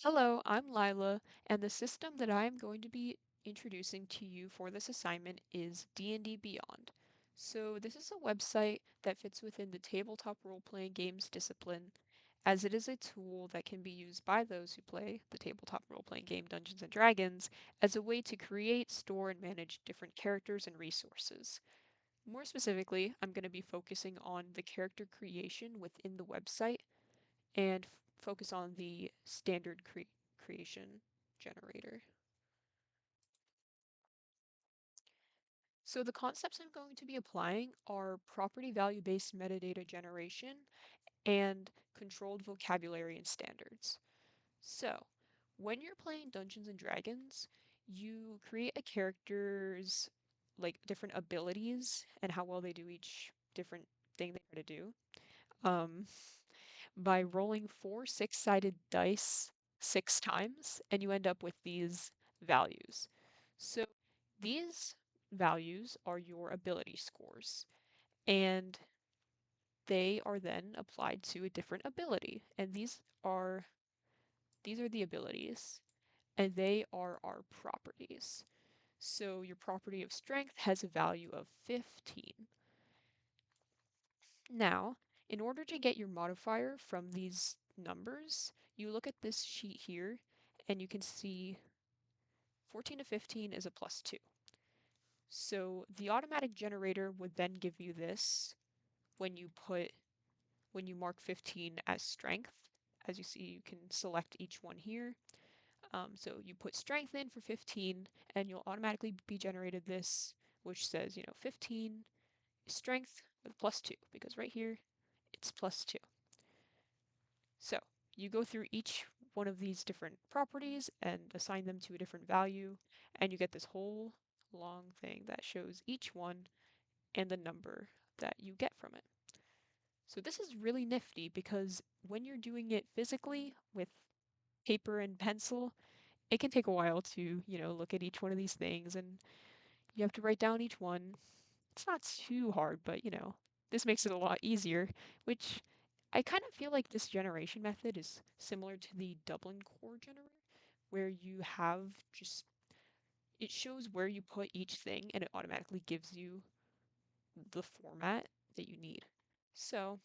Hello, I'm Lila, and the system that I am going to be introducing to you for this assignment is D&D Beyond. So this is a website that fits within the tabletop role-playing games discipline, as it is a tool that can be used by those who play the tabletop role-playing game Dungeons and Dragons as a way to create, store, and manage different characters and resources. More specifically, I'm going to be focusing on the character creation within the website and focus on the standard creation generator. So the concepts I'm going to be applying are property value based metadata generation and controlled vocabulary and standards. So when you're playing Dungeons and Dragons, you create a character's like different abilities and how well they do each different thing they try to do. Um, by rolling four six-sided dice 6 times, and you end up with these values. So these values are your ability scores, and they are then applied to a different ability. And these are the abilities, and they are our properties. So your property of strength has a value of 15. Now, in order to get your modifier from these numbers, you look at this sheet here and you can see 14 to 15 is a plus 2. So the automatic generator would then give you this when you mark 15 as strength. As you see, you can select each one here. So you put strength in for 15 and you'll automatically be generated this, which says, 15 is strength with plus 2, because right here it's plus 2. So you go through each one of these different properties and assign them to a different value, and you get this whole long thing that shows each one and the number that you get from it. So this is really nifty because when you're doing it physically with paper and pencil, it can take a while to, look at each one of these things, and you have to write down each one. It's not too hard, but this makes it a lot easier, which I kind of feel like this generation method is similar to the Dublin core generator, where you have just it shows where you put each thing and it automatically gives you the format that you need. So,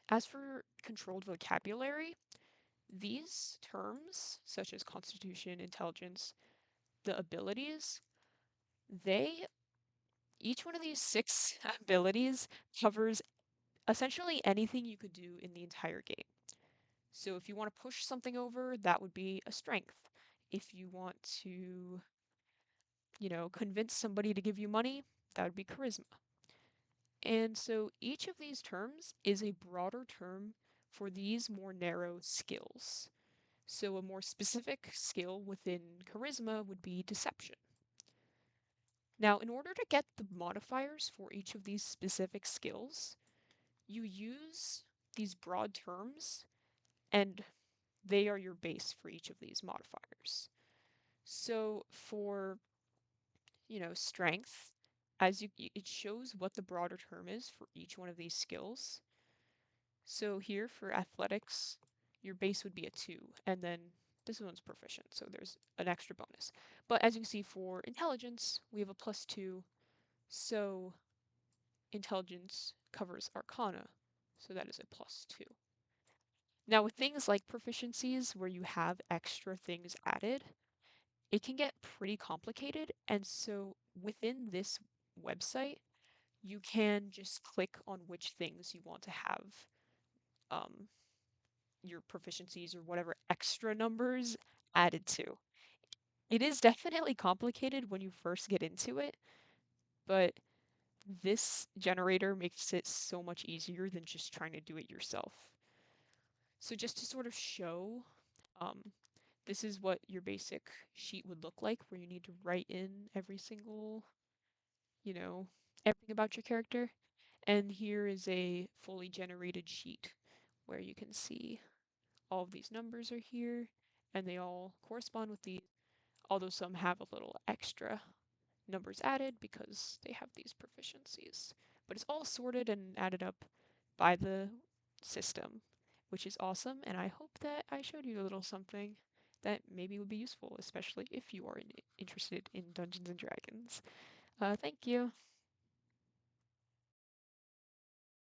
as for controlled vocabulary, these terms, such as constitution, intelligence, the abilities, they each one of these six abilities covers essentially anything you could do in the entire game. So if you want to push something over, that would be a strength. If you want to, convince somebody to give you money, that would be charisma. And so each of these terms is a broader term for these more narrow skills. So a more specific skill within charisma would be deception. Now, in order to get the modifiers for each of these specific skills, you use these broad terms and they are your base for each of these modifiers. So for, strength, it shows what the broader term is for each one of these skills. So here for athletics, your base would be a 2, and then this one's proficient, so there's an extra bonus. But as you can see for intelligence, we have a plus 2, so intelligence covers arcana, so that is a plus 2. Now with things like proficiencies where you have extra things added, it can get pretty complicated. And so within this website, you can just click on which things you want to have um, your proficiencies or whatever extra numbers added to. It is definitely complicated when you first get into it, but this generator makes it so much easier than just trying to do it yourself. So just to sort of show, um, this is what your basic sheet would look like, where you need to write in every single, you know, everything about your character. And here is a fully generated sheet where you can see all of these numbers are here and they all correspond with these, although some have a little extra numbers added because they have these proficiencies. But it's all sorted and added up by the system. which is awesome. And I hope that I showed you a little something that maybe would be useful, especially if you are interested in Dungeons and Dragons. Thank you.